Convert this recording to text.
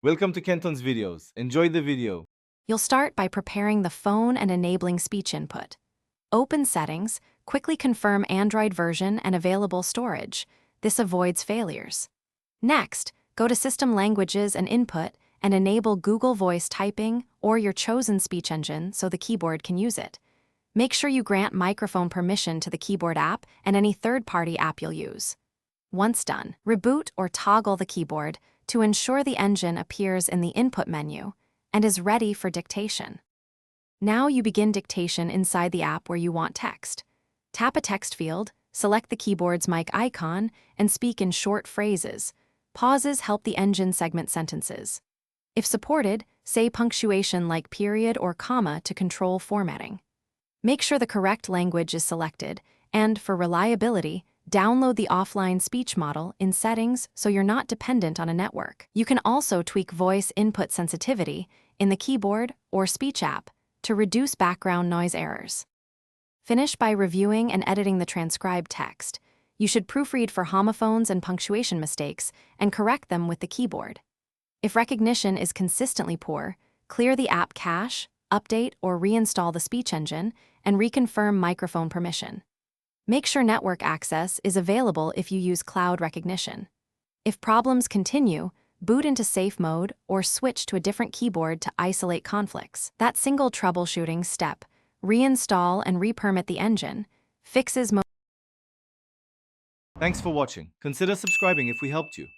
Welcome to Kenton's videos. Enjoy the video. You'll start by preparing the phone and enabling speech input. Open Settings, quickly confirm Android version and available storage. This avoids failures. Next, go to System Languages and Input and enable Google Voice typing or your chosen speech engine so the keyboard can use it. Make sure you grant microphone permission to the keyboard app and any third-party app you'll use. Once done, reboot or toggle the keyboard to ensure the engine appears in the input menu and is ready for dictation. Now you begin dictation inside the app where you want text. Tap a text field, select the keyboard's mic icon, and speak in short phrases. Pauses help the engine segment sentences. If supported, say punctuation like period or comma to control formatting. Make sure the correct language is selected, and for reliability, download the offline speech model in Settings so you're not dependent on a network. You can also tweak voice input sensitivity in the keyboard or speech app to reduce background noise errors. Finish by reviewing and editing the transcribed text. You should proofread for homophones and punctuation mistakes and correct them with the keyboard. If recognition is consistently poor, clear the app cache, update or reinstall the speech engine, and reconfirm microphone permission. Make sure network access is available if you use cloud recognition. If problems continue, boot into safe mode or switch to a different keyboard to isolate conflicts. That single troubleshooting step, reinstall and re-permit the engine, fixes most. Thanks for watching. Consider subscribing if we helped you.